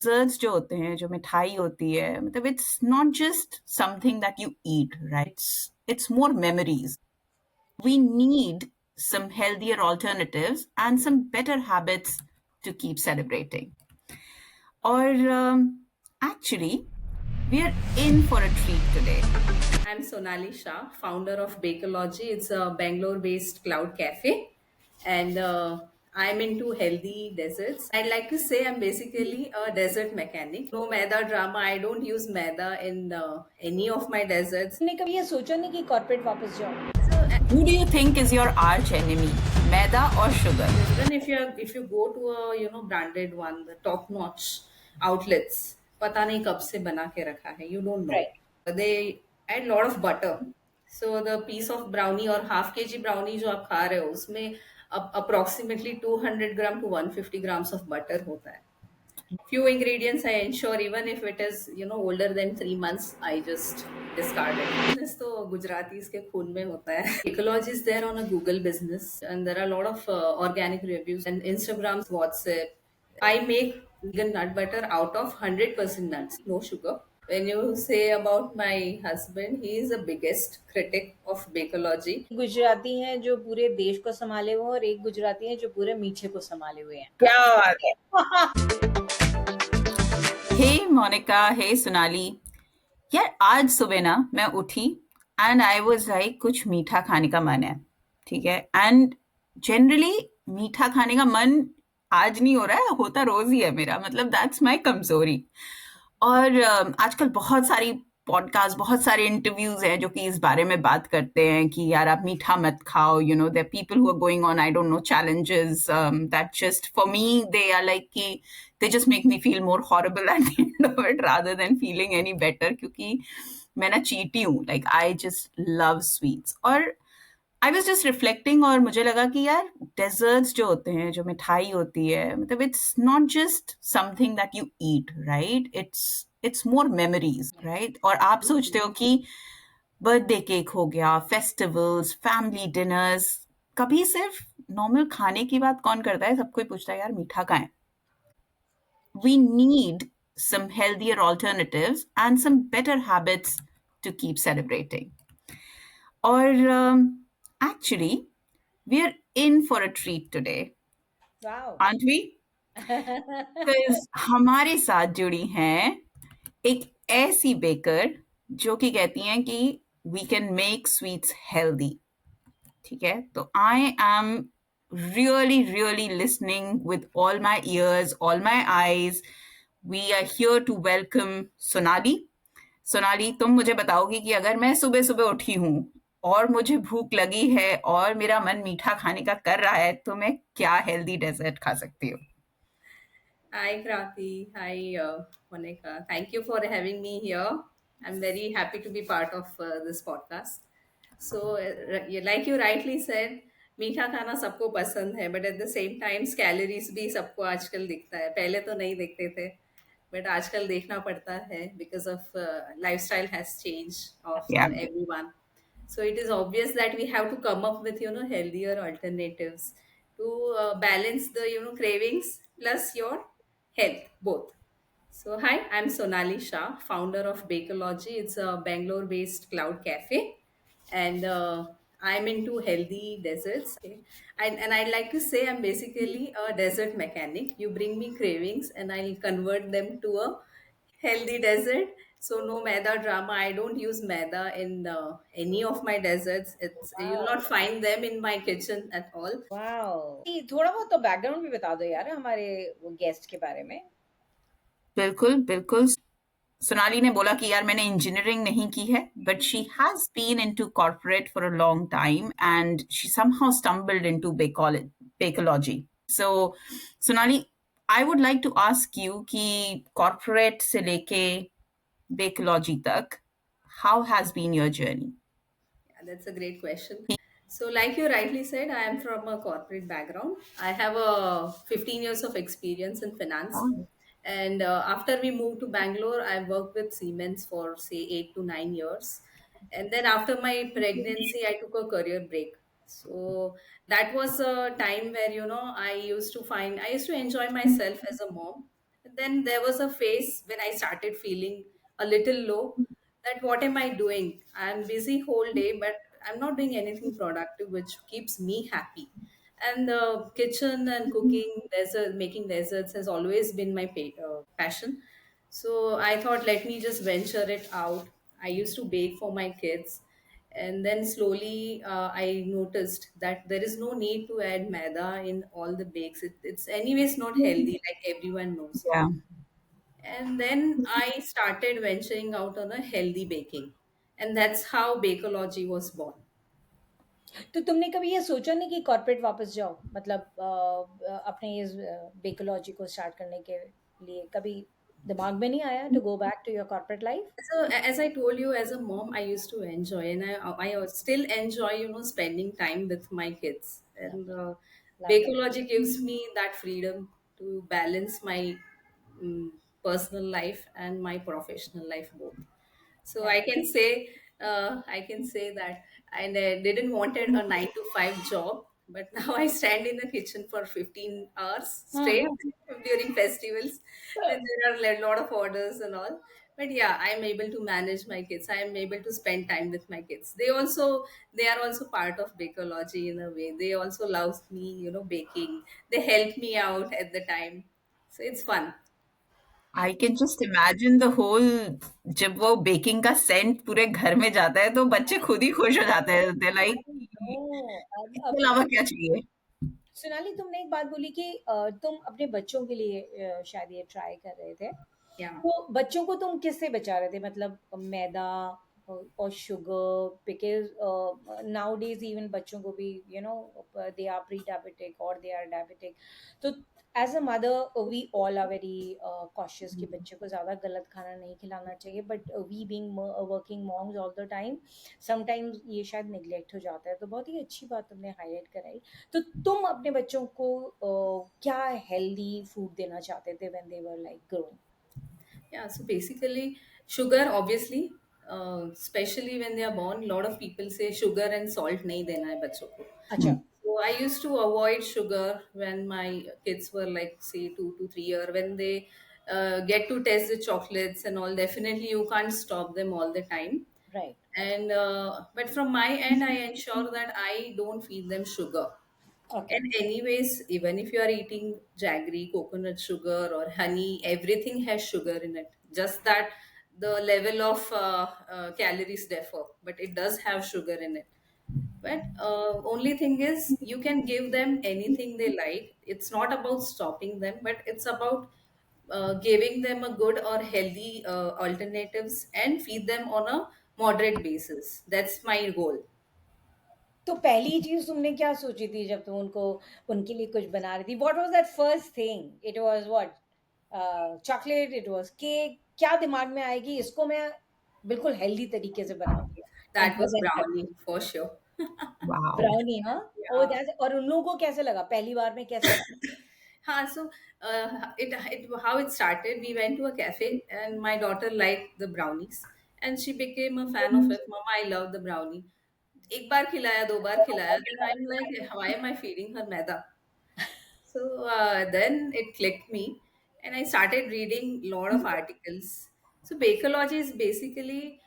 desserts जो होते हैं, जो मिठाई होती है, मतलब it's not just something that you eat, right? It's more memories. We need some healthier alternatives and some better habits to keep celebrating. Or actually, we are in for a treat today. I'm Sonali Shah, founder of Bakeology. It's a Bangalore based cloud cafe, and I'm into healthy desserts. I'd like to say I'm basically a dessert mechanic. No maida drama, I don't use maida in any of my desserts. ने कभी ये सोचा नहीं कि corporate वापस जाओ? So, Who do you think is your arch enemy, maida or sugar? even if you go to a branded one, the top notch outlets, पता नहीं कब से बना के रखा है, you don't know. Right. They add lot of butter. So the piece of brownie or half kg brownie जो आप खा रहे हो उसमें approximately 200 gram to 150 grams of butter होता है. Few ingredients I ensure, even if it is older than 3 months, I just discard it. Business तो Gujaratis के खून में होता है. Ecology is there on a Google business, and there are a lot of organic reviews and Instagrams, WhatsApp. I make vegan nut butter out of 100% nuts, no sugar. When you say about my husband, he is the biggest critic of Bakeology. Gujarati हैं जो पूरे देश को संभाले हुए हैं और एक गुजराती हैं जो पूरे मीठे को संभाले हुए हैं। क्या बात है। हे मोनिका, हे सोनाली, यार आज सुबह ना मैं उठी एंड आई वाज लाइक कुछ मीठा खाने का मन है, ठीक है। एंड जनरली मीठा खाने का मन आज नहीं हो रहा है, होता रोज ही है मेरा, मतलब दैट्स माय कमजोरी। और आजकल बहुत सारी पॉडकास्ट, बहुत सारे इंटरव्यूज हैं जो कि इस बारे में बात करते हैं कि यार आप मीठा मत खाओ, you know there people who are going on I don't know challenges that just for me they are like कि they just make me feel more horrible at the end of it rather than feeling any better, क्योंकि मैं ना चीटी हूँ, like I just love sweets. और I was just reflecting और मुझे लगा कि यार डेजर्ट्स जो होते हैं, जो मिठाई होती है, मतलब it's not just something that you eat, right? It's more memories, right? और आप सोचते हो कि बर्थडे केक हो गया, फेस्टिवल्स, फैमिली डिनर्स, कभी सिर्फ नॉर्मल खाने की बात कौन करता है? सब कोई पूछता है यार मीठा कहाँ है? We need some healthier alternatives and some better habits to keep celebrating. Or actually, we are in for a treat today, Wow. aren't we? Because हमारे साथ जुड़ी हैं एक ऐसी बेकर जो कि कहती हैं कि we can make sweets healthy. ठीक है, तो I am really listening with all my ears, all my eyes. We are here to welcome Sonali. Sonali, तुम मुझे बताओगी कि अगर मैं सुबह सुबह उठी हूँ और मुझे भूख लगी है और मेरा मन मीठा खाने का कर रहा है, तो मैं क्या हेल्दी डेजर्ट खा सकती हूँ? Hi, Krati. Hi, Monica. Thank you for having me here. I'm very happy to be part of this podcast. So, like you rightly said, मीठा खाना सबको पसंद है, but at the same times calories भी सबको आजकल दिखता है. पहले तो नहीं दिखते थे, बट आजकल देखना पड़ता है because of lifestyle has change of Yeah. everyone. So it is obvious that we have to come up with healthier alternatives to balance the cravings plus your health both. So hi, I'm Sonali Shah, founder of Bakeology. It's a Bangalore based cloud cafe, and I'm into healthy desserts. Okay. And I'd like to say I'm basically a dessert mechanic. You bring me cravings and I'll convert them to a healthy dessert. So no maida drama. I don't use maida in any of my desserts. You'll not find them in my kitchen at all. Wow! थोड़ा बहुत तो background भी बता दो यार हमारे guest के बारे में। बिल्कुल, बिल्कुल। सोनाली ने बोला कि यार मैंने इंजीनियरिंग नहीं की है, but she has been into corporate for a long time and she somehow stumbled into bakeology. So Sonali, I would like to ask you कि कॉर्पोरेट से लेके बेकोलॉजी तक, how has been your journey? Yeah, that's a great question. So, like you rightly said, I am from a corporate background. I have a 15 years of experience in finance. And after we moved to Bangalore, I worked with Siemens for say 8 to 9 years. And then after my pregnancy, I took a career break. So that was a time where I used to enjoy myself as a mom. Then there was a phase when I started feeling a little low, that what am I doing? I'm busy whole day, but I'm not doing anything productive which keeps me happy. And the kitchen and cooking, making desserts has always been my passion. So I thought, let me just venture it out. I used to bake for my kids, and then slowly I noticed that there is no need to add maida in all the bakes. It's anyways not healthy, like everyone knows. Yeah. And then I started venturing out on a healthy baking, and that's how Bakeology was born. तो तुमने कभी ये सोचा नहीं कि corporate वापस जाओ, मतलब अपने इस बेकोलॉजी को स्टार्ट करने के लिए कभी दिमाग में नहीं आया to go back to your corporate life? So as I told you, as a mom, I used to enjoy, and I still enjoy, spending time with my kids. And Lovely. Bakeology gives me that freedom to balance my personal life and my professional life both. So Right. I can say that I didn't wanted a 9 to 5 job, but now I stand in the kitchen for 15 hours straight हाँ. during festivals when there are a lot of orders and all. But yeah, I'm able to manage my kids. I am able to spend time with my kids. They are also part of Bakeology in a way. They also love me, baking. They help me out at the time. So it's fun. I can just imagine the whole, जब वो baking का Saint पूरे घर में जाता है तो बच्चे खुद ही खुश हो जाते हैं, दे लाइक आई नो. इसके अब अलावा क्या चाहिए। सोनाली, तुमने एक बात बोली कि तुम अपने बच्चों के लिए शायद ये ट्राई कर रहे थे। Yeah. तो बच्चों को तुम किससे बचा रहे थे? मतलब मैदा और शुगर, बिकॉज़ नाउअडेज़ इवन बच्चों को भी दे आर प्री डायबिटिक और दे आर डायबिटिक। तो as a mother we all are very cautious कि बच्चे को ज़्यादा गलत खाना नहीं खिलाना चाहिए, but we being working moms all the time sometimes ये शायद नेग्लेक्ट हो जाता है। तो बहुत ही अच्छी बात तुमने हाइलाइट कराई। तो तुम अपने बच्चों को क्या हेल्दी फूड देना चाहते थे when they were like growing? Yeah, so basically, sugar, obviously, especially when they are born, a lot of people say sugar and salt nahi dena hai bachcho ko. अच्छा. So I used to avoid sugar when my kids were like, say, 2 to 3 years. When they get to taste the chocolates and all, definitely you can't stop them all the time. Right. And but from my end, I ensure that I don't feed them sugar. Okay. And anyways, even if you are eating jaggery, coconut sugar, or honey, everything has sugar in it. Just that the level of calories differ, but it does have sugar in it. But only thing is, you can give them anything they like. It's not about stopping them, but it's about giving them a good or healthy alternatives and feed them on a moderate basis. That's my goal. तो पहली चीज़ तुमने क्या सोची थी जब तुम उनको उनके लिए कुछ बना रही थी? What was that first thing? It was what? Chocolate, it was cake? क्या दिमाग में आया कि इसको मैं बिल्कुल हेल्दी तरीके से बनाऊँगी and That was present brownie करूँगी? for sure. वाओ। ब्राउनी, हाँ? ओह Yeah. दैट्स, और उन लोगों को कैसे लगा? पहली बार में कैसे लगा? So it how it started. We went to a cafe, and my daughter liked the brownies, and she became a fan of it. Mama, I love the brownie. एक बार खिलाया, दो बार खिलाया. Then I'm like, why am I feeding her maida? So then it clicked me, and I started reading a lot of articles. So Bakeology is basically,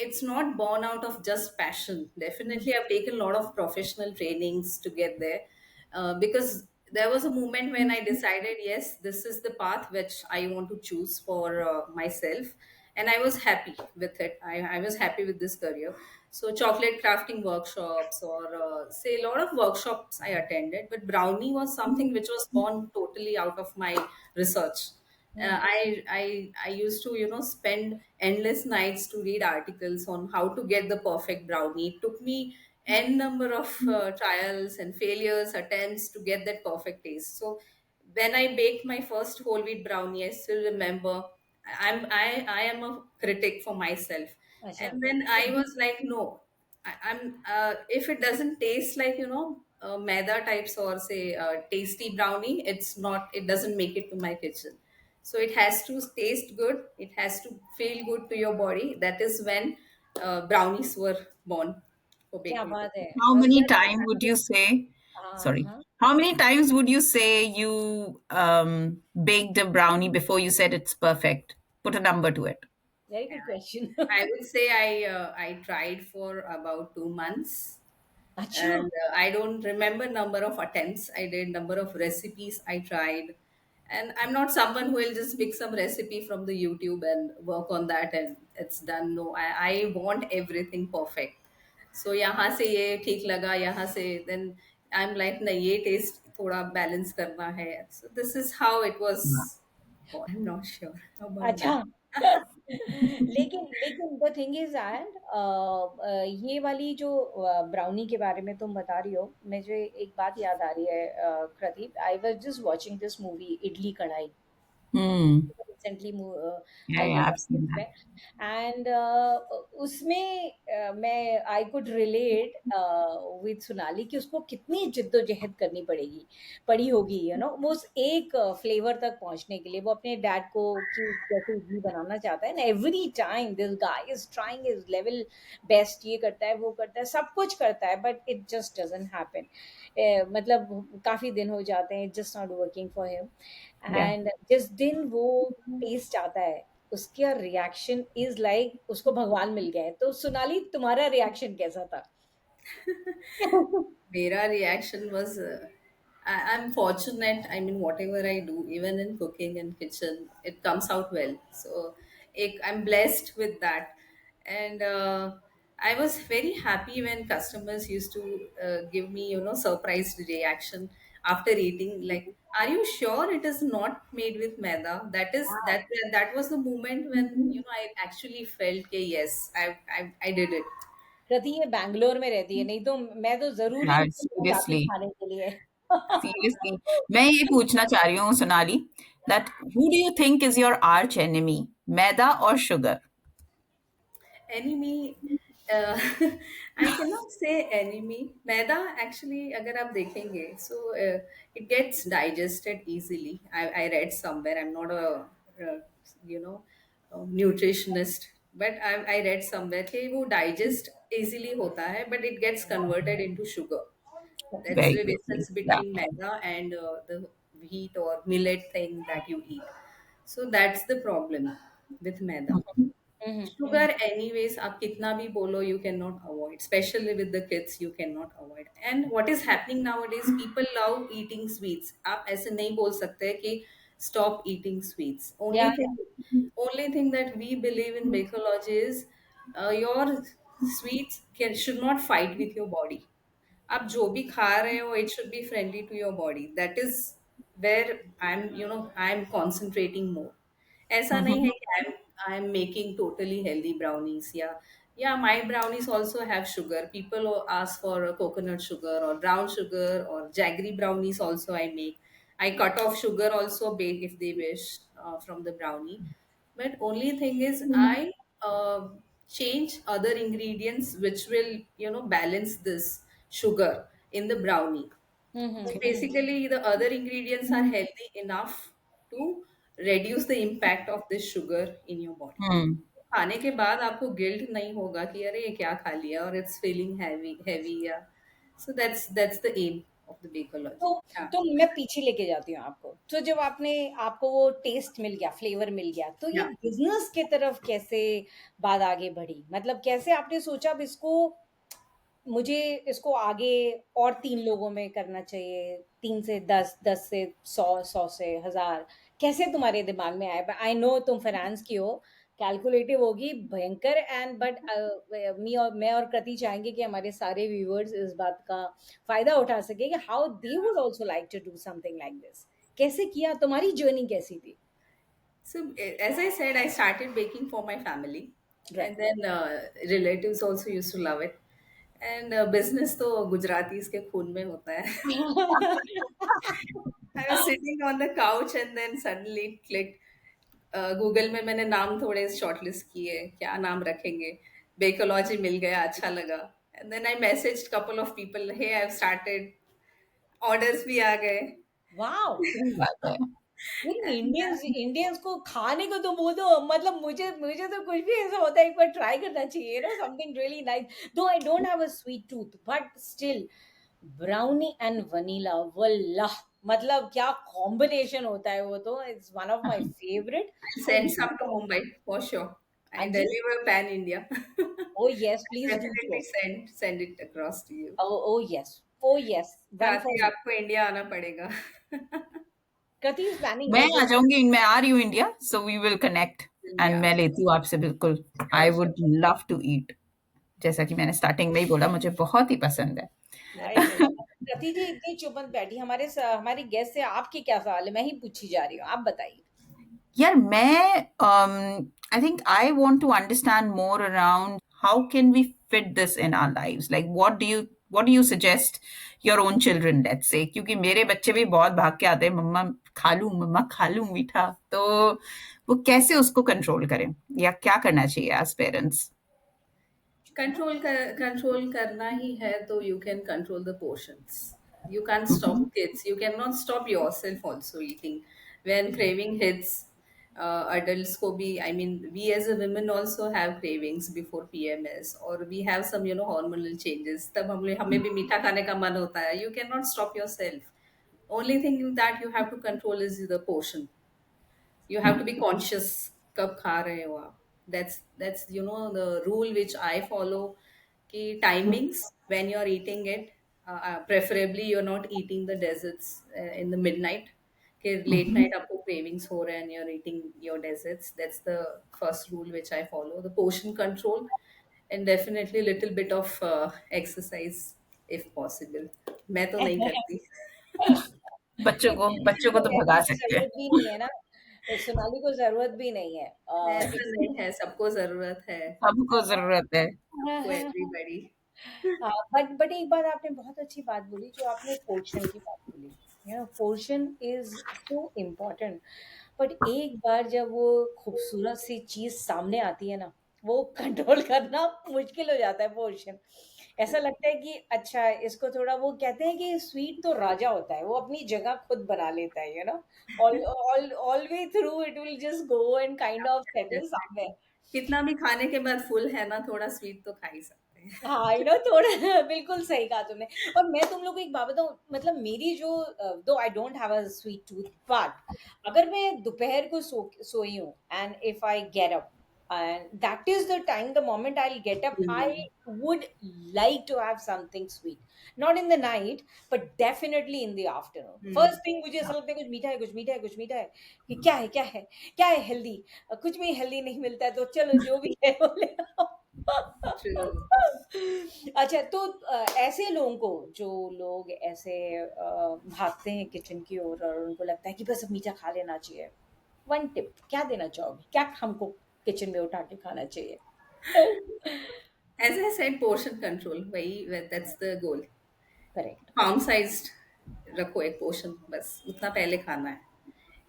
it's not born out of just passion. Definitely, I've taken a lot of professional trainings to get there, because there was a moment when I decided, yes, this is the path which I want to choose for myself, and I was happy with it. I was happy with this career. So chocolate crafting workshops, or say, a lot of workshops I attended, but brownie was something which was born totally out of my research. Hmm. I used to, spend endless nights to read articles on how to get the perfect brownie. It took me n number of trials and failures, attempts to get that perfect taste. So when I baked my first whole wheat brownie, I still remember, I am a critic for myself. अच्छा. And then I was like, no, I'm if it doesn't taste like, maida types, or say tasty brownie, it doesn't make it to my kitchen. So it has to taste good, it has to feel good to your body. That is when brownies were born for क्या bakery. बात है! How और many that's time would you से, हाँ, sorry, हाँ. How many times would you say you baked a brownie before you said it's perfect? Put a number to it. Very good question. I would say I tried for about 2 months, अच्छा. and I don't remember number of attempts I did, number of recipes I tried, and I'm not someone who will just pick some recipe from the YouTube and work on that and it's done. No, I want everything perfect. So यहाँ से ये ठीक लगा, यहाँ से then I'm like नहीं ये taste थोड़ा balance करना है. So this is how it was. I'm not sure about अच्छा. that. लेकिन लेकिन द थिंग इज दैट ये वाली जो ब्राउनी के बारे में तुम बता रही हो, मुझे एक बात याद आ रही है, Pradeep, I was just watching this movie idli कढ़ाई, Hmm. Recently Yeah, I yeah, was I've seen that. में, एंड उसमें मैं I could relate with Sonali कि उसको कितनी जिद्दोजहद करनी पड़ी होगी, वो उस एक फ्लेवर तक पहुंचने के लिए। वो अपने डैड को की जैसे इडली बनाना चाहता है, and every time this guy is trying his level best, ये करता है वो करता है सब कुछ करता है, but it just doesn't happen. मतलब काफी दिन हो जाते हैं, just not working for him. Yeah. And जिस दिन वो टेस्ट आता है, उसका रिएक्शन इज लाइक उसको भगवान मिल गया है। तो सोनाली, तुम्हारा रिएक्शन कैसा था? Mera reaction was I'm fortunate. I mean, whatever I do, even in cooking and kitchen, it comes out well. So I'm blessed with that. And I was very happy when customers used to give me, surprised reaction after eating. Like, are you sure it is not made with maida? That was the moment when I actually felt, okay, yes, I did it. प्रति ये बैंगलोर में रहती है, नहीं तो मैं तो जरूर ही Yeah, उसको जाती seriously. खाने के लिए। Seriously. मैं ये पूछना चाह रही हूँ Sonali, that who do you think is your arch enemy, maida or sugar? Enemy, I can not say enemy. Maida actually अगर आप देखेंगे so it gets digested easily. I read somewhere, I am not a you know nutritionist, but I read somewhere कि वो digest easily होता है but it gets converted into sugar. That's Very the quickly. difference Yeah. between maida and the wheat or millet thing that you eat. So that's the problem with maida. Mhm. Sugar, anyways, आप कितना भी बोलो, you cannot avoid. Especially with the kids, you cannot avoid. And what is happening nowadays? People love eating sweets. आप ऐसे नहीं बोल सकते कि stop eating sweets. या Only thing that we believe in Bakerology is your sweets should not fight with your body. आप जो भी खा रहे हो, it should be friendly to your body. That is where I'm concentrating more. ऐसा नहीं है Mhm. कि I'm making totally healthy brownies. Yeah, my brownies also have sugar. People ask for coconut sugar or brown sugar or jaggery brownies also I make. I cut off sugar also bake if they wish from the brownie. But only thing is I change other ingredients which will balance this sugar in the brownie. So Okay. basically, the other ingredients are healthy enough to reduce the impact of this sugar in your body. Hmm. खाने के बाद आपको guilt नहीं होगा कि अरे ये क्या खा लिया और इट्स फीलिंग हैवी या so that's the aim of the तो बेकोलॉजी. हाँ. तो मैं पीछे लेके जाती हूँ आपको। तो जब आपने आपको वो टेस्ट मिल गया, फ्लेवर मिल गया, तो ये या बिजनेस की तरफ कैसे बात आगे बढ़ी? मतलब कैसे आपने सोचा अब इसको, मुझे इसको आगे और 3 लोगों में करना चाहिए, 3 से 10, 10 से 100, 100 से 1000, कैसे तुम्हारे दिमाग में आया? आई नो तुम फाइनेंस की हो, कैलकुलेटिव होगी भयंकर, एंड बट मैं और कृति चाहेंगे कि हमारे सारे व्यूअर्स इस बात का फ़ायदा उठा सकें कि how they would also like to do something like this. कैसे किया? तुम्हारी जर्नी कैसी थी? So, as I said, I started baking for my family, and right. then relatives also used to love it. And business तो Gujaratis के खून में होता है. I was sitting on the couch and then suddenly it clicked. Google में मैंने नाम थोड़े शॉर्टलिस्ट किए, क्या नाम रखेंगे. बेकोलॉजी मिल गया, अच्छा लगा. And then I messaged couple of people, hey, I've started. Orders भी आ गए. वाओ! सही बात है. लेकिन And इंडियंस को खाने को तो बोलो, मतलब मुझे मुझे तो कुछ भी ऐसा होता है, एक बार ट्राई करना चाहिए, something really nice. Though I don't have a sweet tooth, but still brownie and vanilla, वल्लाह, मतलब क्या कॉम्बिनेशन होता है वो, तो it's one of my favourite. I'll और send some to Mumbai for sure. हाँ I जी, deliver pan India. Oh yes, please do Definitely so. send it across to you. Oh oh yes, oh yes, one साथ for ही you. आपको India आना पड़ेगा। Kriti is planning मैं right आ this. जाऊंगी, मैं आ रही हूँ India, so we will connect. And India मैं लेती हूँ आपसे बिल्कुल। I sure would sure. Love to eat. जैसा कि मैंने स्टार्टिंग में ही बोला, मुझे बहुत ही पसंद है। I know. कृति जी इतनी चुप मत बैठी, हमारी गेस्ट से आपकी क्या सवाल है, मैं ही पूछी जा रही हूँ, आप बताइए। यार मैं I think I want to understand more around how can we fit this in our lives, like what do you suggest your own children, let's say, क्योंकि मेरे बच्चे भी बहुत भाग के आते हैं, मम्मा खा लूं मीठा, तो वो कैसे उसको कंट्रोल करें, या क्या करना चाहिए एज पेरेंट्स? कंट्रोल करना ही है तो you can control the portions. You can stop kids, you can not stop your self also eating when craving hits. Adults को भी, I mean, we as a women also have cravings before PMS, or we have some hormonal changes, तब हमें भी मीठा खाने का मन होता है। You cannot stop yourself. Only thing that you have to control is the portion. You have to be conscious कब खा रहे हो आप। That's the rule which I follow, कि timings when you're eating it, preferably you're not eating the desserts in the midnight, कि late night आपको cravings हो रहे हैं and you're eating your desserts. That's the first rule which I follow, the portion control, and definitely little bit of exercise if possible. मैं तो नहीं करती। बच्चों को तो कहने भगा की सकते हैं। जरूरत भी नहीं है ना, सोनाली को जरूरत भी नहीं है, ऐसा क्योंकि नहीं है, सबको जरूरत है, सबको जरूरत है। सबको एवरीबॉडी। हाँ, बट एक बात आपने बहुत अच्छी बात बोली, जो आपने पोर्शन की बात बोली, portion is so important. But एक बार जब वो खूबसूरत सी चीज सामने आती है ना, वो कंट्रोल करना मुश्किल हो जाता है, पोर्शन। ऐसा लगता है कि अच्छा, इसको थोड़ा, वो कहते हैं कि स्वीट तो राजा होता है, वो अपनी जगह खुद बना लेता है, all all all way through it will just go and kind of settle definitely, somewhere. कितना भी खाने के बाद फुल है ना, थोड़ा स्वीट तो खा ही सकते हैं। हाँ, थोड़ा बिल्कुल सही कहा तुमने। और मैं तुम लोग को एक बात बताऊँ, मतलब मेरी जो, दो I don't have a sweet tooth, but अगर मैं दोपहर को सोई हूँ and if I get up, and that is the time, the moment I get up, I would like to have something sweet, not in the night, but definitely in the afternoon. Hmm. First thing मुझे ऐसा लगता है कुछ मीठा है, कुछ मीठा है, कुछ मीठा है, कि क्या है हेल्दी, कुछ भी हेल्दी नहीं मिलता है, तो चलो जो भी है वो ले आओ। ट्रू। अच्छा, तो ऐसे लोगों को, जो लोग ऐसे भागते हैं किचन की ओर और उनको लगता है कि बस अब मीठा खा लेना चाहिए, वन टिप क्या देना चाहोगे, क्या हमको किचन में उठा के खाना चाहिए? As I said, portion control, वही, that's the goal. Correct. palm sized रखो एक पोर्शन, बस उतना पहले खाना है।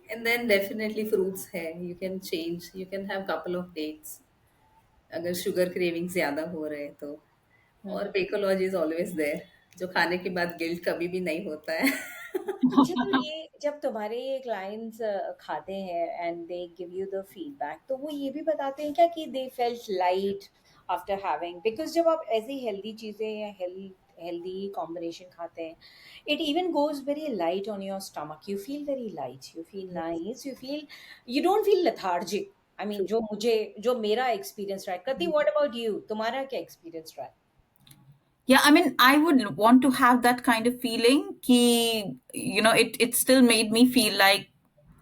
एंड देन डेफिनेटली फ्रूट्स है, you can change, you can have couple of dates अगर शुगर क्रेविंग ज्यादा हो रहे तो। और बेकोलॉजी इज ऑलवेज देयर, जो खाने के बाद गिल्ट कभी भी नहीं होता है। अच्छा, तो ये जब तुम्हारे ये क्लाइंट्स खाते हैं and they give you the feedback, तो वो ये भी बताते हैं क्या कि they felt light after having, because जब आप ऐसी हेल्दी चीजें या हेल्दी कॉम्बिनेशन खाते हैं, it even goes very light on your stomach, you feel very light, you feel nice, you don't feel lethargic. I mean, True. जो मेरा experience रहा है। कृति, व्हाट अबाउट यू, तुम्हारा क्या एक्सपीरियंस रहा है? Yeah, I mean, I would want to have that kind of feeling कि, it still made me feel like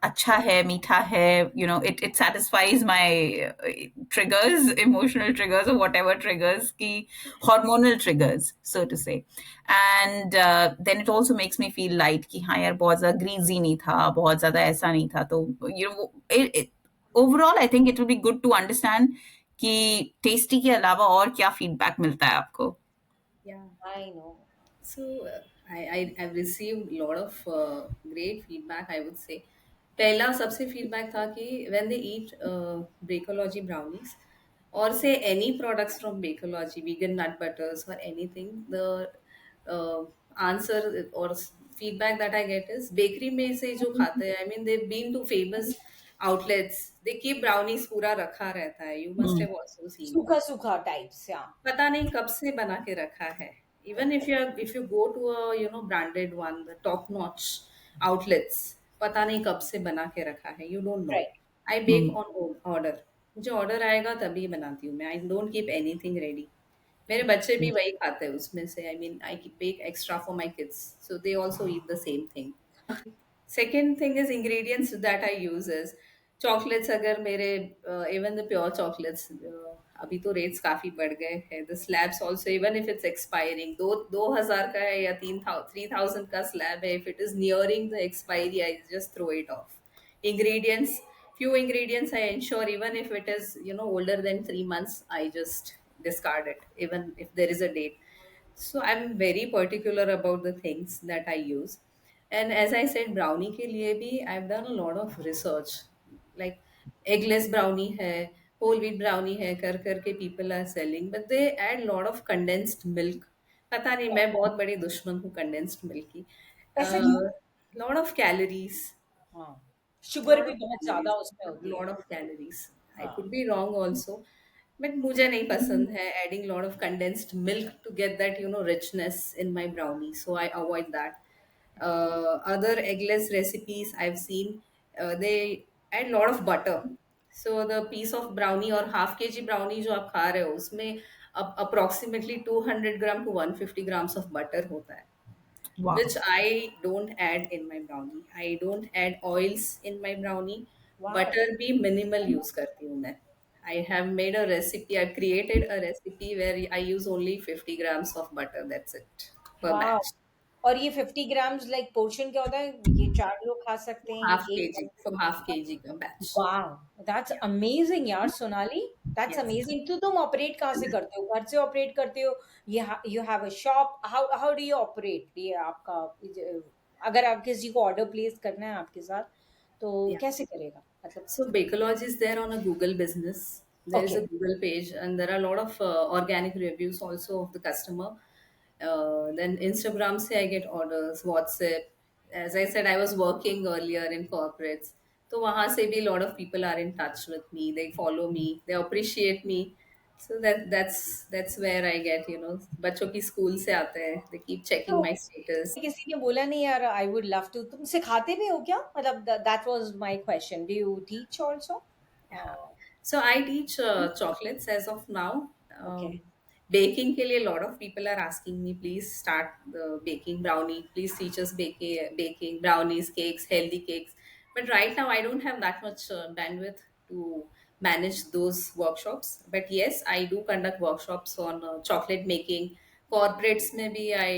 अच्छा है, मीठा है, it satisfies my triggers, emotional triggers, or whatever triggers, की hormonal triggers, so to say. And then it also makes me feel light कि हाँ यार, बहुत ज़्यादा greasy नहीं था, बहुत ज़्यादा ऐसा नहीं था, तो, overall, I think it will be good to understand कि tasty के अलावा और क्या feedback मिलता है आपको। Yeah. I know. So I've received a lot of great feedback, I would say. पहला सबसे फीडबैक था कि when they eat Bakeloggy brownies, or say any products from Bakeloggy, vegan nut butters or anything, the answer or feedback that I get is bakery में से जो खाते हैं, I mean they've been to famous outlets, they keep brownies पूरा रखा रहता है, you must have also seen. सूखा सूखा टाइप्स, या पता नहीं कब से बना के रखा है, Even if you go to a branded one, the top notch outlets, पता नहीं कब से बना के रखा है, you don't know. Right. I bake Hmm. on order. मुझे ऑर्डर आएगा तभी बनाती हूँ मैं. I don't keep anything ready. मेरे बच्चे भी वही खाते हैं उसमें से. I mean, I bake extra for my kids, so they also eat the same thing. Second thing is ingredients that I use is chocolates. अगर मेरे even the pure chocolates, अभी तो rates काफी बढ़ गए हैं. The slabs also, even if it's expiring, दो हजार का है या 3,000 का slab है, if it is nearing the expiry, I just throw it off. Ingredients, few ingredients I ensure, even if it is older than 3 months, I just discard it even if there is a date. So I'm very particular about the things that I use. And as I said, brownie ke liye bhi I've done a lot of research. Like eggless brownie hai, whole wheat brownie hai, कर के people are selling, but they add lot of condensed milk. पता नहीं, मैं बहुत बड़ी दुश्मन हूँ condensed milk की. ऐसा क्यों? Lot of calories. हाँ, शुगर Lot भी of बहुत ज्यादा calories. उसमें होती है। Lot of calories. I हाँ। could be wrong also, but मुझे नहीं पसंद है adding lot of condensed milk to get that richness in my brownie. So I avoid that. Other eggless recipes I've seen, they add lot of butter. So the piece of brownie or half kg brownie जो आप खा रहे हो उसमें approximately 200 gram to 150 grams of butter होता है, which Wow. I don't add in my brownie. I don't add oils in my brownie. Wow! Butter भी minimal use करती हूँ मैं. I have made a recipe. I've created a recipe where I use only 50 grams of butter. That's it per wow! batch. और ये 50 grams like portion क्या होता है? ये 4 लोग खा सकते हैं, Half ये 1 kg, from half kg का batch. Wow! That's Yeah. Amazing यार सोनाली, दैट्स Yes. अमेजिंग। तो तुम ऑपरेट कहाँ से करते हो? घर से ऑपरेट करते हो? You have a shop? How how do you operate? ये आपका अगर आप किसी को ऑर्डर प्लेस करना है आपके साथ, तो Yeah. कैसे करेगा? मतलब So Bakelodge is there on a Google business. There is okay, a Google page, and there are a lot of organic reviews also of the customer. Then Instagram say I get orders, WhatsApp. As I said, I was working earlier in corporates. So वहाँ से भी a lot of people are in touch with me. They follow me. They appreciate me. So that's where I get बच्चों की school से आते हैं. They keep checking तो my status. किसी ने बोला नहीं यार आई वुड लव टू, तुम सिखाते भी हो क्या? मतलब that was my question, do you teach also? Yeah. So I teach chocolates as of now. Okay, Baking ke liye a lot of people are asking me, please start the baking brownie. Please teach us baking brownies, cakes, healthy cakes. But right now I don't have that much bandwidth to manage those workshops. But yes, I do conduct workshops on chocolate making. Corporates maybe I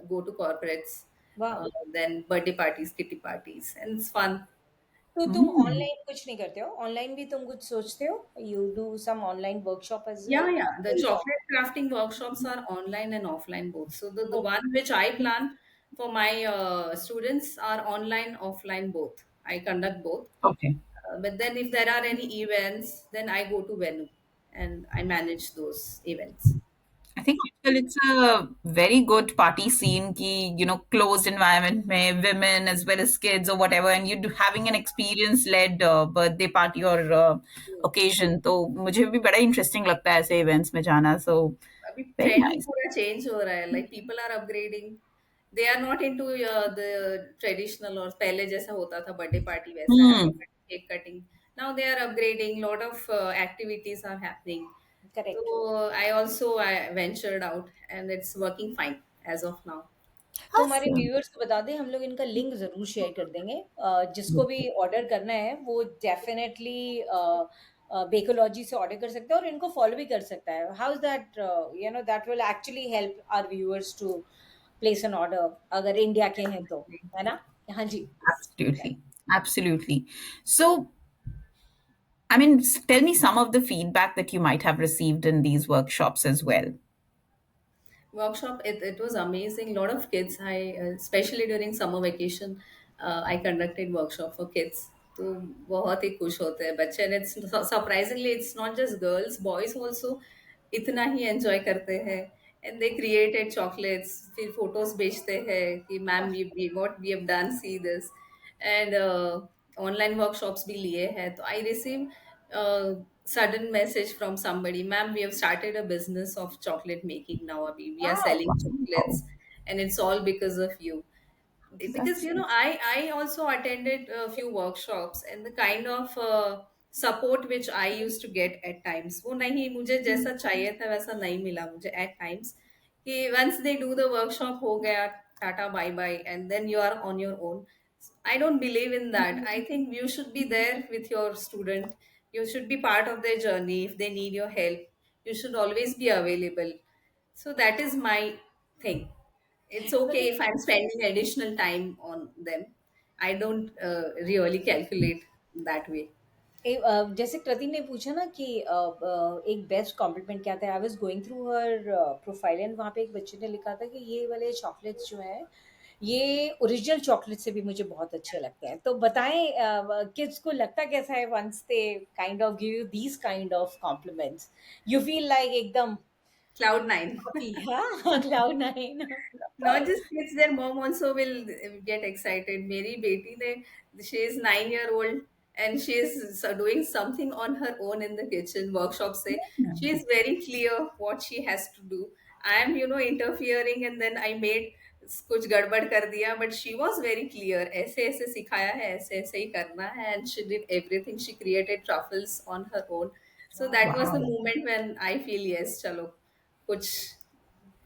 go to corporates. वाह! Then birthday parties, kitty parties, and it's fun. तो तुम Hmm. Online कुछ नहीं करते हो? Online भी तुम कुछ सोचते हो? You do some online workshop as Yeah, well? yeah. The full chocolate crafting workshops are online and offline both. So the okay, one which I plan for my students are online, offline both. I conduct both. Okay. But then if there are any events, then I go to venue and I manage those events. I think आजकल it's a very good party scene कि closed environment में women as well as kids or whatever and you having an experience led birthday party or occasion तो मुझे भी बड़ा interesting लगता है ऐसे events में जाना so अभी very ट्रेंड ही nice. पूरा चेंज हो रहा है. Like people are upgrading. They are not into the traditional, और पहले जैसा होता था बर्थडे पार्टी वैसा है, Hmm. Cake cutting. Now they are upgrading. Lot of activities are happening. Correct. तो I ventured out and it's working fine as of now. तो हमारे Awesome. व्यूअर्स को बता दें, हम लोग इनका लिंक ज़रूर शेयर कर देंगे। जिसको भी ऑर्डर करना है वो डेफ़िनेटली बेकोलॉजी से ऑर्डर कर सकता है और इनको फॉलो भी कर सकता है। How is that, that will actually help our viewers to place an order अगर इंडिया के हैं तो, है ना? हाँ जी। Right. Absolutely. Absolutely. So, I mean, tell me some of the feedback that you might have received in these workshops as well. Workshop, it was amazing. Lot of kids, especially during summer vacation, I conducted workshop for kids. तो बहुत ही खुश होते हैं बच्चे. And it's surprisingly it's not just girls, boys also इतना ही enjoy करते हैं. And they created chocolates, फिर फोटोज भेजते हैं कि ma'am we what we have done, see this. And online workshops भी लिए हैं, तो I receive sudden message from somebody, ma'am, we have started a business of chocolate making now. Abhi. We are Oh, selling wow. chocolates, and it's all because of you. Because That's I also attended a few workshops, and the kind of support which I used to get at times, वो नहीं मुझे जैसा चाहिए था वैसा नहीं मिला मुझे at times. कि once they do the workshop हो गया, tata bye bye, and then you are on your own. I don't believe in that. I think you should be there with your student. You should be part of their journey. If they need your help, you should always be available. So that is my thing. It's okay if I'm spending additional time on them. I don't really calculate that way. जैसे कृति ने पूछा ना कि एक best compliment क्या था, I was going through her profile and वहाँ पे एक बच्चे ने लिखा था कि ये वाले चॉकलेट्स जो हैं ये ओरिजिनल चॉकलेट से भी मुझे बहुत अच्छे लगते हैं। तो बताएं किड्स को लगता कैसा है once they kind of give you these kind of compliments, you feel like एकदम Cloud nine. happy, हाँ cloud nine. Not just kids, their mom also will get excited. Meri beti ne, she is 9 year old and she is doing something on her own in the kitchen workshop. Say she is very clear what she has to do. I am, interfering, and then I made कुछ गड़बड़ कर दिया, but she was very clear. ऐसे ऐसे सिखाया है, ऐसे ऐसे ही करना है, and she did everything. She created truffles on her own. So that was the wow. moment when I feel yes, चलो कुछ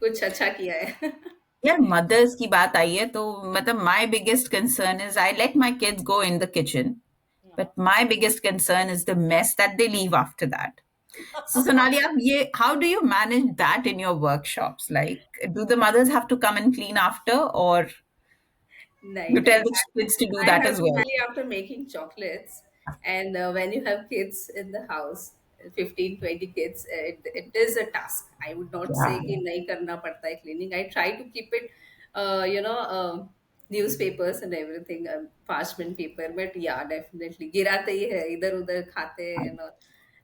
कुछ अच्छा किया है. यार मदर्स की बात आई है तो मतलब my biggest concern is I let my kids go in the kitchen but my biggest concern is the mess that they leave after that. So Sonali, आप ये how do you manage that in your workshops? Like, do the mothers have to come and clean after, or Nahi, you tell nahi. the kids to do I that have as to well? tell you, after making chocolates, and when you have kids in the house, 15, 20 kids, it is a task. I would not say Yeah. कि नहीं करना पड़ता है cleaning. I try to keep it, newspapers and everything, parchment paper. But yeah, definitely गिराते ही है इधर उधर खाते हैं and all.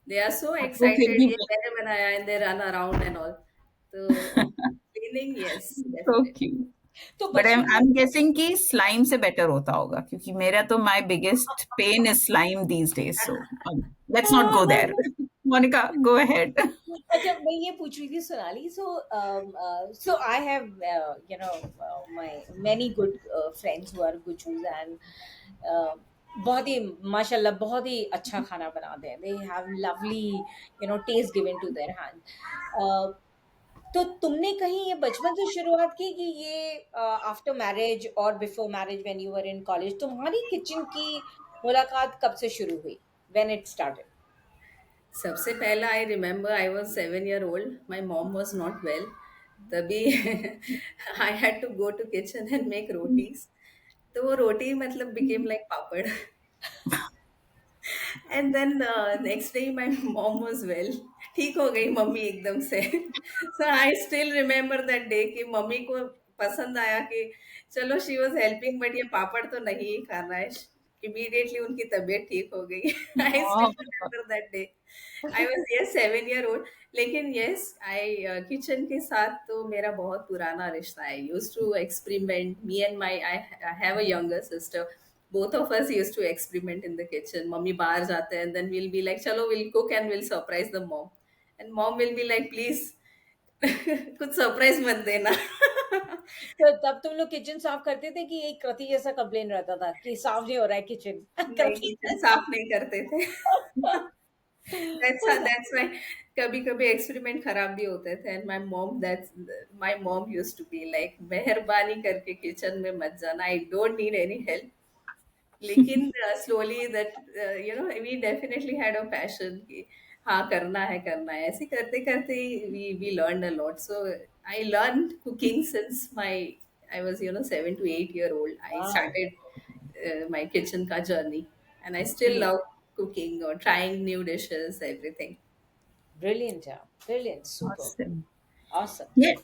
They are so तो फिर excited. भी ये मैंने बनाया, and they run around and all. So cleaning, yes, so definitely. cute. तो But I'm बचपन में I'm guessing कि slime से better होता होगा क्योंकि मेरा तो my biggest pain is slime these days. So let's not go there. Monica, go ahead. अच्छा मैं ये पूछ रही थी Sonali, so I have you know my many good friends who are Gujjus and बहुत ही माशाल्लाह बहुत ही अच्छा खाना बनाते हैं, they have lovely you know taste given to their hand. तो तुमने कहीं ये बचपन से शुरुआत की कि ये आफ्टर मैरिज और before marriage when you were in college तुम्हारी किचन की मुलाकात कब से शुरू हुई, व्हेन इट स्टार्टेड? सबसे पहला I remember I was 7 year old. My mom was not well. तभी I had to go to kitchen and make rotis. तो वो रोटी मतलब became like papad. And then next day my mom was well. ठीक हो गई मम्मी एकदम से. So I still remember that day कि मम्मी को पसंद आया कि चलो शी वॉज हेल्पिंग, बट ये पापड़ तो नहीं ही खाना है. इमीडिएटली उनकी तबीयत ठीक हो गई. I still Oh, remember that day. I was yes 7 year old. लेकिन यस आई किचन के साथ तो मेरा बहुत पुराना रिश्ता है. Use to experiment, me and my I have a younger sister. Both of us used to experiment in the kitchen. Mummy बाहर जाते हैं, and then we'll be like चलो we'll cook and we'll surprise the mom. And mom will be like please कुछ surprise मत देना. तो तब तुम लोग किचन साफ करते थे कि एक कृति जैसा कंप्लेन रहता था कि साफ नहीं हो रहा है किचन? नहीं, कृति किचन साफ नहीं करते थे. That's why कभी कभी एक्सपेरिमेंट खराब भी होते थे. And my mom used to be like मेहरबानी करके किचन में मत जाना. I don't need any help. लेकिन slowly that we definitely had a passion कि हाँ करना है. ऐसे करते करते we learn a lot. So I learn cooking since my I was 7 to 8 year old. I wow, started my kitchen ka journey, and I still love cooking or trying new dishes, everything. Brilliant यार, brilliant, super, awesome. Awesome. Yeah,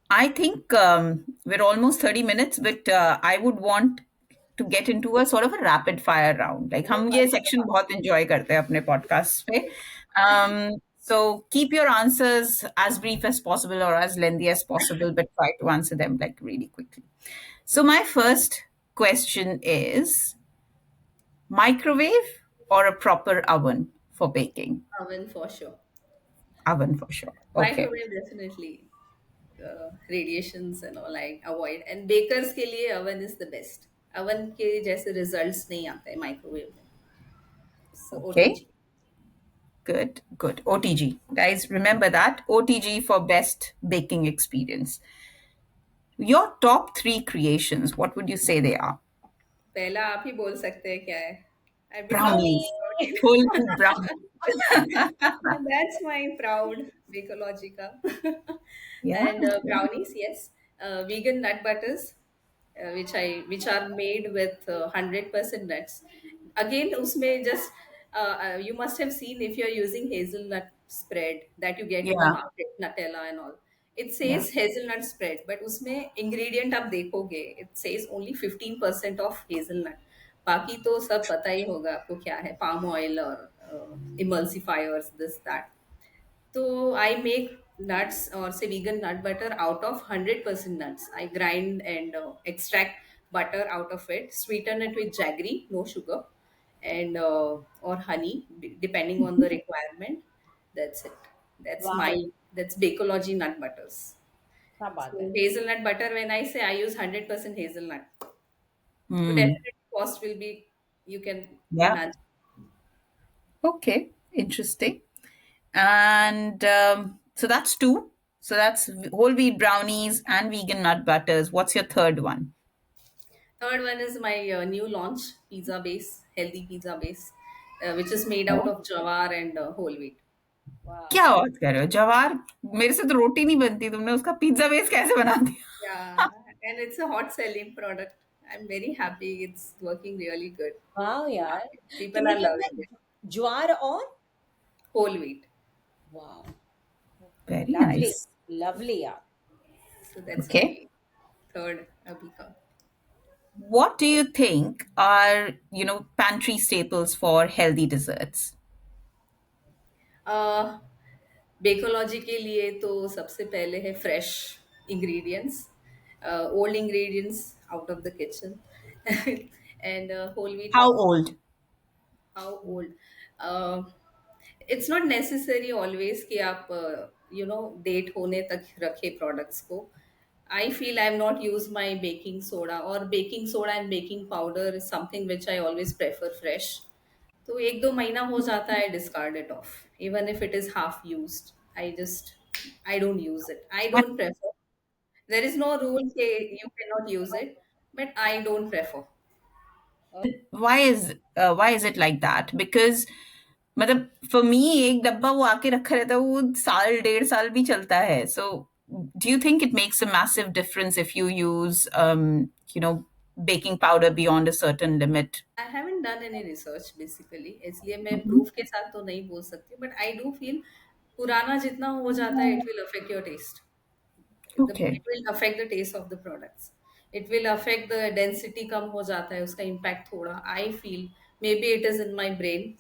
I think we're almost 30 minutes, but I would want to get into a sort of a rapid fire round. Like हम ये section बहुत enjoy करते हैं अपने podcast पे. So keep your answers as brief as possible or as lengthy as possible, but try to answer them like really quickly. So my first question is microwave or a proper oven for baking? Oven for sure. Oven for sure. Okay. Microwave definitely. Radiations and all I avoid. And bakers के लिए oven is the best. Oven के जैसे results नहीं आते microwave में. So Okay. OTG. Good. Good. OTG. Guys, remember that. OTG for best baking experience. Your top three creations, what would you say they are? पहला आप ही बोल सकते हैं क्या है. I've been talking Brownies. about Brownie. Whole it. wheat brownies. That's my proud Bacologica. Yeah. And brownies, yes. Vegan nut butters, which are made with 100% nuts. Again, usme just you must have seen if you're using hazelnut spread that you get in the Yeah. market, Nutella and all. It Yeah. says hazelnut spread, but उसमें ingredient आप देखोगे, it says only 15% of hazelnut. बाकी तो सब पता ही होगा आपको क्या है, palm oil और emulsifiers, this that. So I make nuts or say vegan nut butter out of 100% nuts. I grind and extract butter out of it, sweeten it with jaggery, no sugar, and or honey, depending on the requirement. That's it. That's my Wow, that's Bakeology nut butters. क्या बात So है. hazelnut butter, when I say I use 100% hazelnut, so Hmm. definitely cost will be, you can Yeah. imagine. Okay. Interesting. And so that's two. So that's whole wheat brownies and vegan nut butters. What's your third one? Third one is my new launch pizza base, healthy pizza base, which is made out Yeah. of jawar and whole wheat. Wow. क्या बात कर रहे हो जवार? मेरे से तो रोटी नहीं बनती, तुमने उसका पिज्जा बेस कैसे बना दिया? Yeah, and it's a hot selling product. I'm very happy. It's working really good. वाह यार. People तुमने are क्या loving it. था? ज्वार और Whole wheat. वाह. Very Lovely. nice. Lovely यार. So that's Okay. my third Abhika. What do you think are, pantry staples for healthy desserts? बेकोलॉजी के लिए तो सबसे पहले है fresh ingredients old ingredients out of the kitchen and whole wheat How old? how old it's not necessary always कि आप date होने तक रखे प्रोडक्ट्स को. I feel I've not used my baking soda, or baking soda and baking powder is something which I always prefer fresh. तो एक दो महीना हो जाता है, discard it off even if it is half used. I don't use it. I But don't prefer. There is no rule say you cannot use it, but I don't prefer. why is it like that? Because मतलब for me एक डब्बा वो आके रखा रहता है, वो साल डेढ़ साल भी चलता है. So do you think it makes a massive difference if you use baking powder beyond a certain limit? I haven't done any research basically, इसलिए मैं Mhm. proof के साथ तो नहीं बोल सकती, but I do feel पुराना जितना हो जाता है, it will affect your taste. Okay. It will affect the taste of the products. It will affect the density कम हो जाता है, उसका impact थोड़ा. I feel maybe it is in my brain,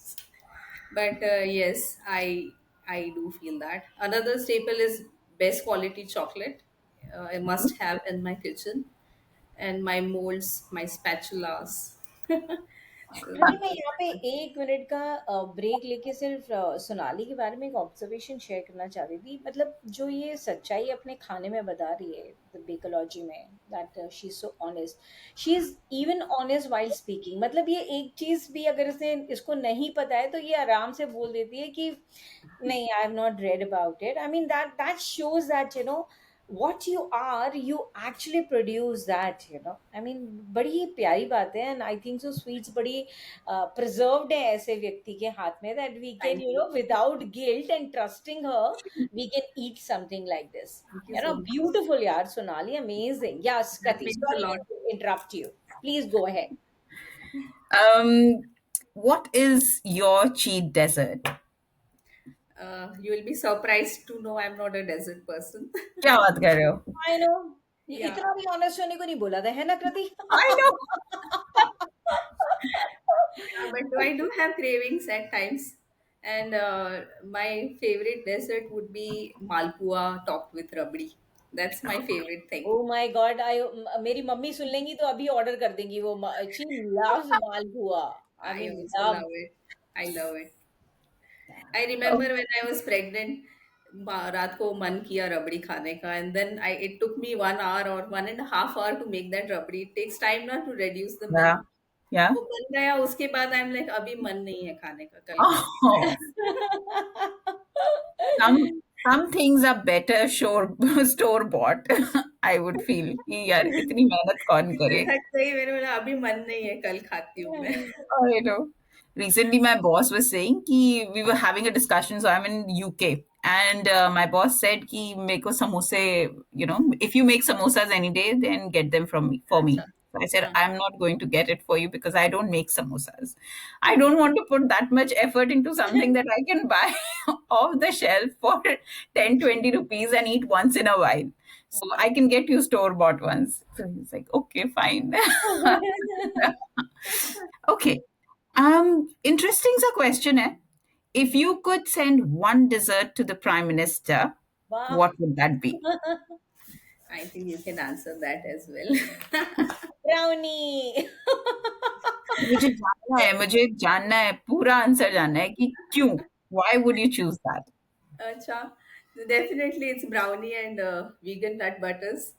but yes, I do feel that. Another staple is best quality chocolate. I must have in my kitchen, and my molds, my spatulas. So प्रति मैं यहाँ पे 1 minute का break लेके सिर्फ सोनाली के बारे में एक ऑब्जर्वेशन शेयर करना चाह रही थी. मतलब जो ये सच्चाई अपने खाने में बता रही है द बेकोलॉजी में, that she is so honest, she is even honest while speaking. मतलब ये एक चीज भी अगर इसने इसको नहीं पता है तो ये आराम से बोल देती है कि नहीं, I have not read about it. I mean that shows that what you are, you actually produce that. I mean, बड़ी ही प्यारी बात है. And I think so sweets बड़ी प्रिजर्व्ड है ऐसे व्यक्ति के हाथ में, that we can thank you. Without guilt and trusting her we can eat something like this. Thank you so much. Beautiful यार Sonali, amazing. Yes That Kriti, means a sorry lot. To interrupt you, please go ahead. Um, what is your cheat dessert? You will be surprised to know I'm not a desert person. क्या बात कर रहे हो? I know. ये Yeah. इतना भी honest होने को नहीं बोला था, है ना कृति? I know. Yeah, but I do have cravings at times. And my favorite dessert would be malpua topped with rabdi. That's my favorite thing. Oh my God. I मेरी मम्मी सुन लेंगी तो अभी ऑर्डर कर देंगी. वो she loves malpua. I I mean also love. love it. I love it. Yeah. I Oh, remember when I was pregnant, रात को मन किया रबड़ी खाने का, and then I it took me 1 hour or 1.5 hour to make that rabri. It takes time ना to reduce the yeah, milk. yeah. वो बन गया, उसके बाद आई एम लाइक अभी मन नहीं है खाने का, कल खाएंगे. Oh, some some things are better store bought. I would feel कि यार इतनी मेहनत कौन मैं करे. थक गई, मैंने बोला अभी मन नहीं है, कल खाती हूँ मैं. I know. Recently, my boss was saying कि we were having a discussion. So I'm in UK, and my boss said कि मेरे को समोसे, if you make samosas any day, then get them from me for अच्छा. me. So I said हाँ. I'm not going to get it for you because I don't make samosas. I don't want to put that much effort into something that I can buy off the shelf for 10-20 rupees and eat once in a while. So I can get you store bought ones. So he's like, okay, fine. Okay. Interesting सा question है. If you could send one dessert to the Prime Minister, वाह. what would that be? I think you can answer that as well. Brownie. मुझे जानना है, पूरा answer जानना है कि क्यों? Why would you choose that? Acha, definitely it's brownie and vegan nut butters,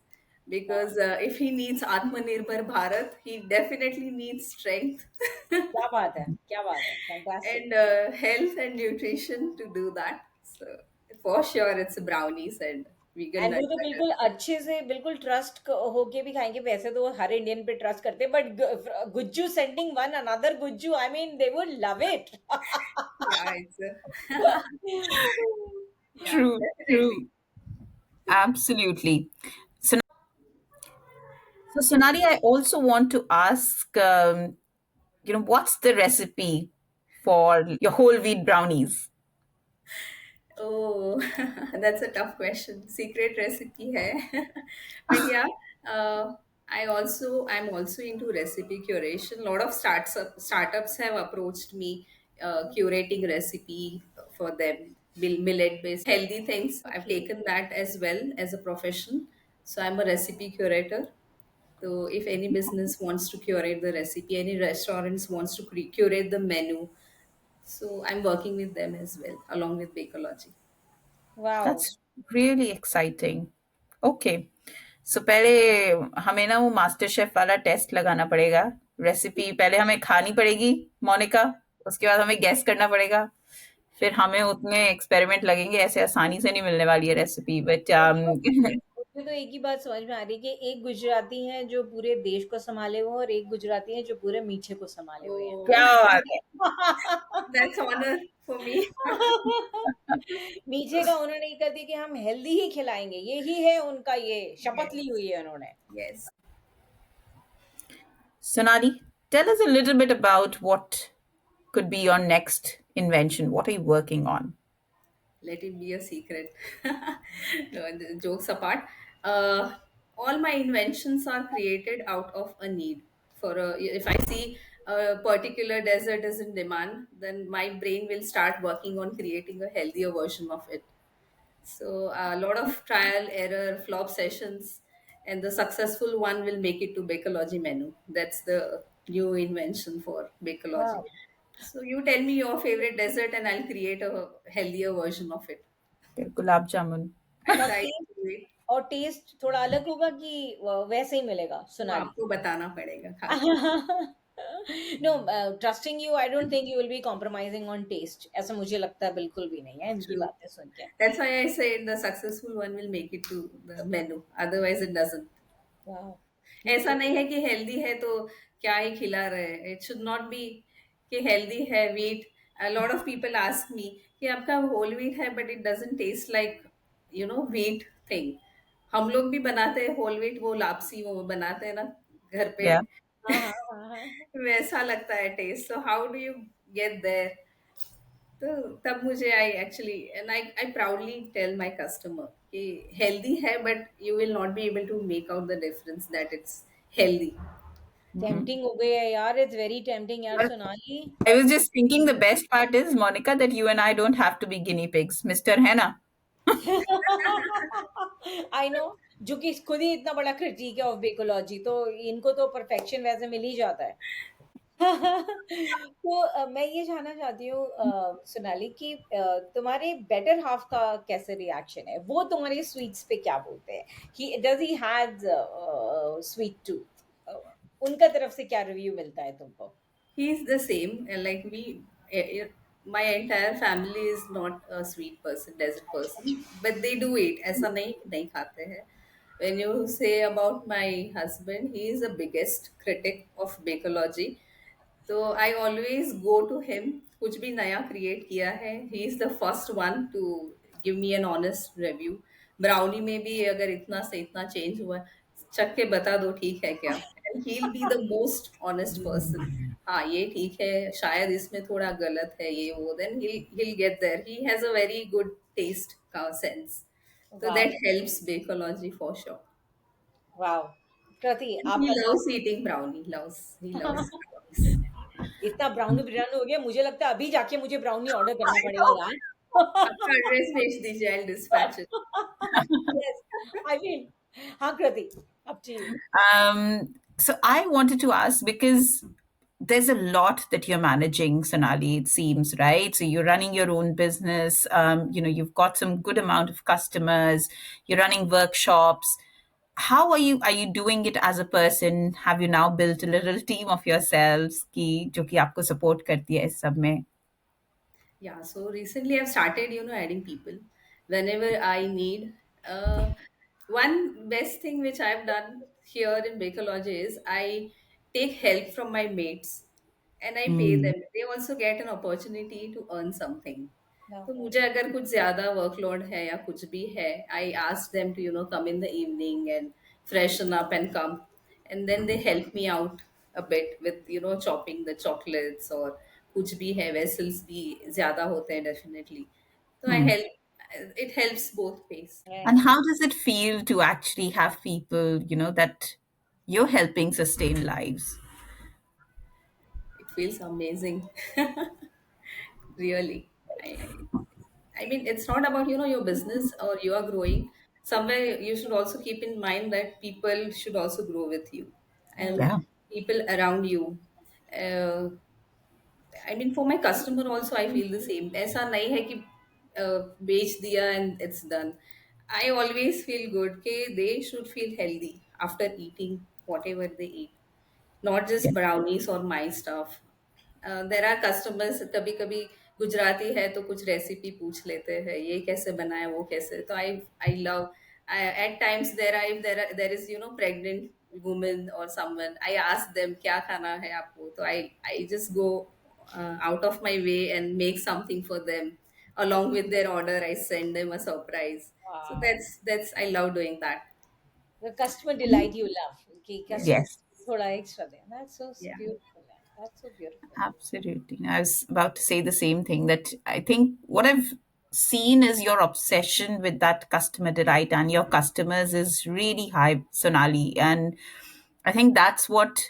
because if he needs Atmanirbhar Bharat, he definitely needs strength क्या बात है, क्या बात है, fantastic. and health and nutrition to do that. So for sure, it's brownies and vegan and nut वो तो बिल्कुल butters. अच्छे से बिल्कुल ट्रस्ट होके भी खाएंगे. वैसे तो वो हर इंडियन पे ट्रस्ट करते हैं, but Gujju sending one another Gujju, I mean they would love it. Yeah, it's yeah, True, definitely. true. Absolutely. So, so Sonali, I also want to ask, what's the recipe for your whole wheat brownies? Oh, that's a tough question. Secret recipe hai. But yeah, uh, I'm also into recipe curation. A lot of startups have approached me, curating recipe for them, millet based healthy things. I've taken that as well as a profession. So I'm a recipe curator. So if any business wants to curate the recipe, any restaurants wants to curate the menu, so I'm working with them as well, along with Bakeology. Wow. That's really exciting. Okay. So पहले हमें ना वो master chef वाला test लगाना पड़ेगा. Recipe पहले हमें खानी पड़ेगी, मोनिका. उसके बाद हमें गैस करना पड़ेगा. फिर हमें उतने एक्सपेरिमेंट लगेंगे. ऐसे आसानी से नहीं मिलने वाली है रेसिपी. बट मुझे तो एक ही बात समझ में आ रही है कि एक गुजराती हैं जो पूरे देश को संभाले हुए हैं और एक गुजराती हैं जो पूरे मीठे को संभाले हुए हैं. Oh, क्या बात है. that's honor for me. मीठे का उन्होंने ये कर दिया कि हम हेल्दी ही खिलाएंगे. यही है उनका, ये शपथ ली Yes, हुई है उन्होंने. yes. Sonali, tell us a little bit about what could be your next invention. What are you working on? Let it be a secret. No, jokes apart, uh, all my inventions are created out of a need. If I see a particular dessert is in demand, then my brain will start working on creating a healthier version of it. So a lot of trial, error, flop sessions, and the successful one will make it to Bakeology menu. That's the new invention for Bakeology. वाह. So you tell me your favorite dessert, and I'll create a healthier version of it. Gulab jamun. I'll और try to taste, do it. और taste थोड़ा अलग होगा कि वैसे ही मिलेगा, वो सोनाली? आपको बताना पड़ेगा खा के. No, trusting you, I don't think you will be compromising on taste. ऐसा मुझे लगता है बिल्कुल भी नहीं है इनकी True. बातें सुन के. That's why I say the successful one will make it to the menu. Otherwise, it doesn't. वाह. ऐसा नहीं है कि हेल्दी है तो क्या ही खिला रहे. इट शुड नॉट बी कि हेल्दी है wheat. A lot of people ask me कि आपका होल व्हीट है but it doesn't taste like wheat thing. हम लोग भी बनाते हैं होल व्हीट, वो लापसी वो बनाते हैं ना घर पे. Yeah. हाँ, हाँ, हाँ, हाँ. वैसा लगता है taste. So how do you get there? तो तब मुझे I actually and I proudly tell my customer कि हेल्दी है but you will not be able to make out the difference that it's healthy. Mhm. Tempting हो गई है यार. It's very tempting यार, Well, Sonali. I was just thinking the best part is, Monica, that you and I don't have to be guinea pigs. Mr. Henna. I know. जो कि खुद ही इतना बड़ा क्रिटिक है ऑफ बेकोलॉजी, तो इनको तो परफेक्शन वैसे मिल ही जाता है. तो मैं ये जानना चाहती हूँ सोनाली कि तुम्हारे बेटर हाफ का कैसे रिएक्शन है? वो तुम्हारे स्वीट्स पे क्या बोलते हैं? He does he has sweet tooth? उनका तरफ से क्या रिव्यू मिलता है तुमको? He's the same, like we, my entire family is not a sweet person, desert person, but they do eat. ऐसा नहीं खाते हैं. When you say about my husband, he is the biggest critic of Bakeology. तो I always go to him. कुछ भी नया create किया है, he is the first one to give me an honest review. Brownie में भी अगर इतना से इतना चेंज हुआ है, चख के बता दो ठीक है क्या. And he will be the most honest person. हाँ ये ठीक है, शायद इसमें थोड़ा गलत है ये वो, then he'll get there. He has a very good taste का सेंस. So वाह, that helps Bakeology for sure. वाह। कृति, आप He बताओ। loves eating brownie. He loves brownies. इतना ब्राउनी ब्राउनी हो गया, मुझे लगता है अभी जाके मुझे ब्राउनी ऑर्डर करना I पड़ेगा know. यार। आपका एड्रेस भेज दीजिए, आई डिस्पैच. Yes, I mean, हाँ कृति, up to you. So I wanted to ask because there's a lot that you're managing, Sonali, it seems, right? So you're running your own business. You've got some good amount of customers. You're running workshops. How are you doing it as a person? Have you now built a little team of yourselves ki जो कि आपको support करती है इस सब में? Yeah, so recently I've started, adding people whenever I need. One best thing which I've done here in Bakeology is I take help from my mates and I pay Hmm. them. They also get an opportunity to earn something. No. तो मुझे अगर कुछ ज़्यादा workload है या कुछ भी है, I ask them to come in the evening and freshen up and come, and then they help me out a bit with chopping the chocolates or कुछ भी है, vessels भी ज़्यादा होते हैं definitely. तो I Hmm. help, it helps both ways. And Yes. how does it feel to actually have people, that you're helping sustain lives? It feels amazing. Really. I mean, it's not about, your business or you are growing. Somewhere you should also keep in mind that people should also grow with you and Hmm. Yeah. people around you. Uh, I mean, for my customer also, I feel the same. ऐसा नहीं है कि बेच दिया and it's done. I always feel good कि they should feel healthy after eating whatever they eat, not just brownies or my stuff. There are customers, कभी कभी गुजराती है तो कुछ रेसिपी पूछ लेते हैं, ये कैसे बनाए वो कैसे. तो I I love, at times there is pregnant women और समवन, आई आस्क देम क्या खाना है आपको. तो I just go out of my way and make something for them along with their order. I send them a surprise. So Wow. that's I love doing that. The customer delight you love. कि customer Yes. थोड़ा extra दें. That's so Yeah. beautiful. Man. That's so beautiful. Absolutely. I was about to say the same thing that I think what I've seen is your obsession with that customer delight and your customers is really high, Sonali. And I think that's what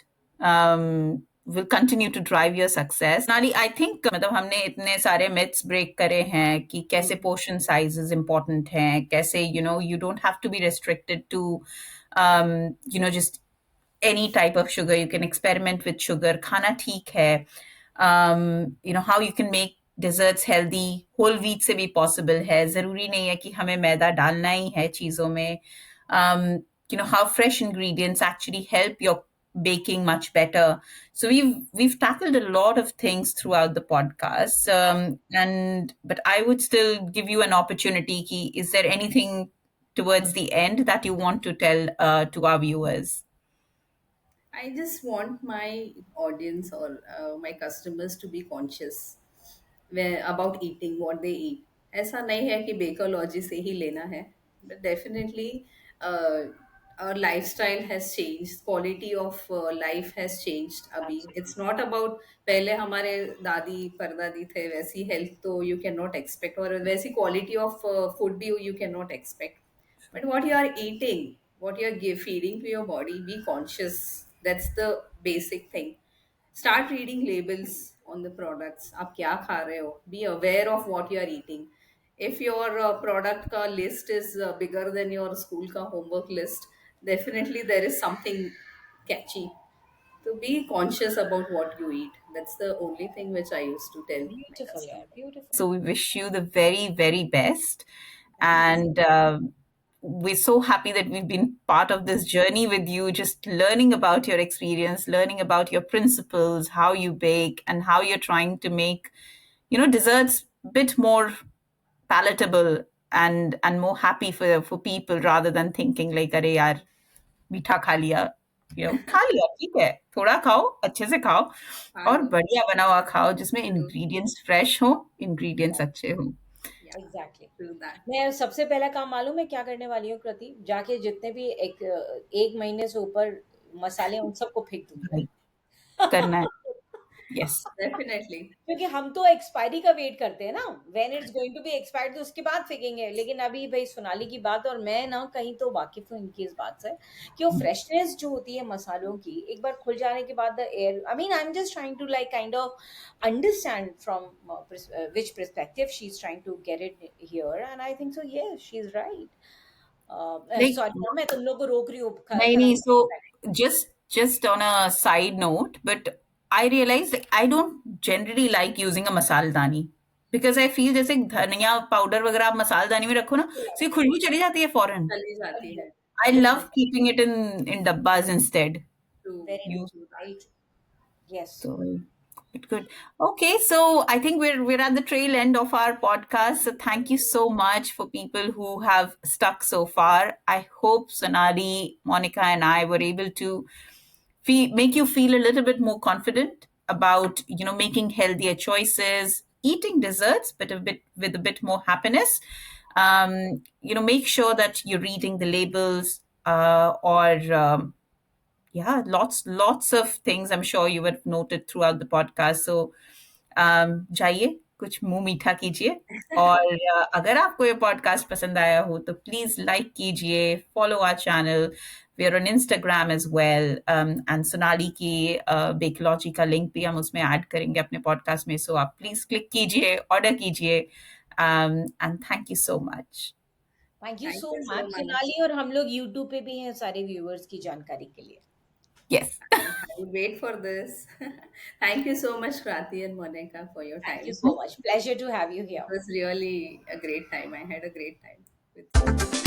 will continue to drive your success. Sonali, I think मतलब हमने इतने सारे myths break करे हैं कि कैसे Mhm. portion sizes important हैं, कैसे you don't have to be restricted to just any type of sugar. You can experiment with sugar. खाना ठीक है. How you can make desserts healthy. Whole wheat से भी possible है. ज़रूरी नहीं है कि हमें मैदा डालना ही है चीज़ों में. How fresh ingredients actually help your baking much better. So we've tackled a lot of things throughout the podcast. And but I would still give you an opportunity. Ki, is there anything towards the end that you want to tell to our viewers? I just want my audience or my customers to be conscious where about eating what they eat. ऐसा नहीं है कि बेकोलॉजी से ही लेना है, but definitely our lifestyle has changed, quality of life has changed. अभी it's not about पहले हमारे दादी परदादी थे वैसी health तो you cannot expect, और वैसी quality of food भी you cannot expect. But what you are eating, what you are feeding to your body, be conscious. That's the basic thing. Start reading labels on the products. आप क्या खा रहे हो? Be aware of what you are eating. If your product का list is bigger than your school का homework list, definitely there is something catchy. to be conscious about what you eat. That's the only thing which I used to tell my Beautiful, yeah, customers. beautiful. So we wish you the very, very best. Thank you. And we're so happy that we've been part of this journey with you, just learning about your experience, learning about your principles, how you bake, and how you're trying to make, desserts a bit more palatable and more happy for people rather than thinking like, अरे यार मीठा खा लिया, खा लिया ठीक है, थोड़ा खाओ, अच्छे से खाओ, और Hard work. बढ़िया बना हुआ खाओ जिसमें True. इंग्रेडिएंट्स फ्रेश हो, इंग्रेडिएंट्स अच्छे हो. Yeah. एग्जैक्टली. True that. मैं सबसे पहला काम मालूम है क्या करने वाली हूँ कृति? जाके जितने भी एक महीने से ऊपर मसाले हैं, उन सबको फेंक दूंगी भाई, भाई. करना है. यस. Definitely. क्योंकि हम तो एक्सपायरी का वेट करते हैं ना, when it's going to be expired तो उसके बाद फेंकेंगे. लेकिन अभी भाई सोनाली की बात, और मैं ना कहीं तो वाकिफ हूँ इनकी इस बात से कि वो फ्रेशनेस जो होती है मसालों की एक बार खुल जाने के बाद, the air, I mean I am just trying to like kind of understand from which perspective she's trying to get it here, and I think so, yes, she's right. Like, sorry, मैं तुम लोग को रोक रही हूँ नहीं खाना. नहीं, so just on a side note, but I realized that I don't generally like using a masaladani because I feel जैसे धनिया पाउडर वगैरह आप मसालदानी में रखो ना, तो ये खुशबू चली जाती है फौरन. चली जाती है. I love keeping it in dabbas instead. True. Very You True that. very true. Yes. So it good. Okay, so I think we're at the trail end of our podcast. So thank you so much for people who have stuck so far. I hope Sonali, Monica, and I were able to make you feel a little bit more confident about making healthier choices, eating desserts, but a bit with a bit more happiness. Make sure that you're reading the labels, or yeah, lots of things I'm sure you have noted throughout the podcast. So जाइए कुछ मुंह मीठा कीजिए, और अगर आपको ये podcast पसंद आया हो तो प्लीज लाइक कीजिए, follow our channel. We are on Instagram as well, and Sonali की बेकलॉजी का लिंक भी हम उसमें ऐड करेंगे अपने पॉडकास्ट में. सो आप प्लीज क्लिक कीजिए, ऑर्डर कीजिए, and thank you so much. Thank you Thank so you so much much. Sonali, और हम लोग यूट्यूब पे भी हैं सारे व्यूअर्स की जानकारी के लिए. Yes. I will wait for this. Thank you so much, Krati and Monica, for your thank you time. So much, pleasure to have you It here. was really a great time. I had a great time with you.